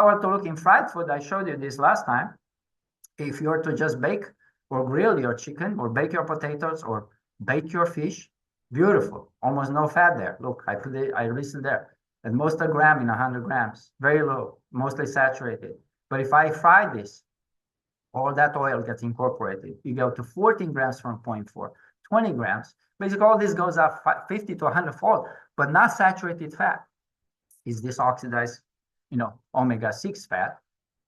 were to look in fried food, I showed you this last time. If you were to just bake or grill your chicken or bake your potatoes or bake your fish, beautiful, almost no fat there. Look, I listed there. At most a gram in 100 grams, very low, mostly saturated. But if I fry this, all that oil gets incorporated. You go to 14 grams from 0.4, 20 grams. Basically, all this goes up 50 to 100-fold, but not saturated fat. Is this oxidized, omega-6 fat?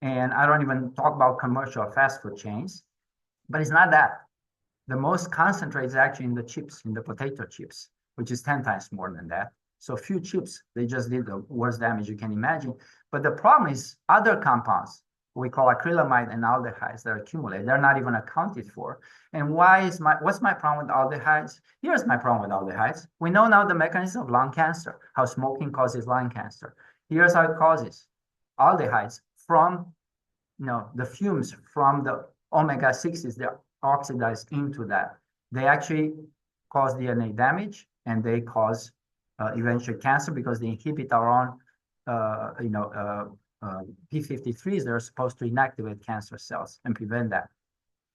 And I don't even talk about commercial fast food chains, but it's not that. The most concentrate is actually in the chips, in the potato chips, which is 10 times more than that. So few chips, they just did the worst damage you can imagine. But the problem is other compounds, we call acrylamide and aldehydes that accumulate. They're not even accounted for. And what's my problem with aldehydes? Here's my problem with aldehydes. We know now the mechanism of lung cancer, how smoking causes lung cancer. Here's how it causes aldehydes from, the fumes from the omega-6s, they're oxidized into that. They actually cause DNA damage and they cause eventually cancer because they inhibit our own, P53s that are supposed to inactivate cancer cells and prevent that.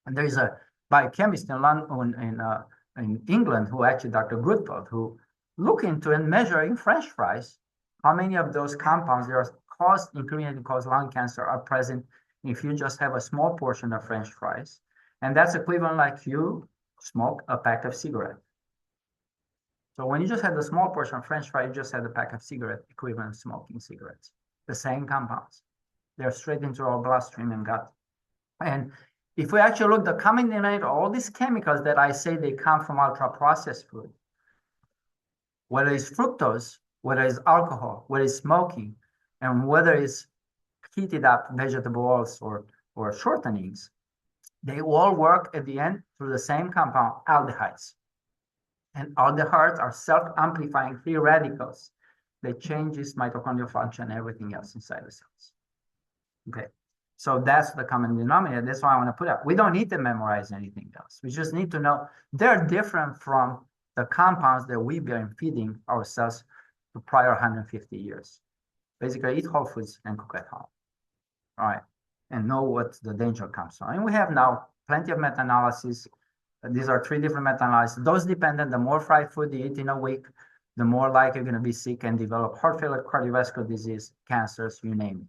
And there is a biochemist in England who actually, Dr. Goodfeld, who look into and measure in French fries how many of those compounds that are ingredients that cause lung cancer are present if you just have a small portion of French fries. And that's equivalent like you smoke a pack of cigarettes. So when you just had a small portion of French fry, you just had a pack of cigarette equivalent of smoking cigarettes. The same compounds. They're straight into our bloodstream and gut. And if we actually look, the common denominator, all these chemicals that I say they come from ultra-processed food, whether it's fructose, whether it's alcohol, whether it's smoking, and whether it's heated up vegetable oils or shortenings, they all work at the end through the same compound, aldehydes. And aldehydes are self-amplifying free radicals. They change this mitochondrial function and everything else inside the cells. Okay, so that's the common denominator. That's why I want to put up. We don't need to memorize anything else. We just need to know they're different from the compounds that we've been feeding ourselves for prior 150 years. Basically, eat whole foods and cook at home. All right, and know what the danger comes from. And we have now plenty of meta-analysis. These are 3 different meta-analyses. Dose dependent, the more fried food you eat in a week, the more likely you're going to be sick and develop heart failure, cardiovascular disease, cancers, you name it.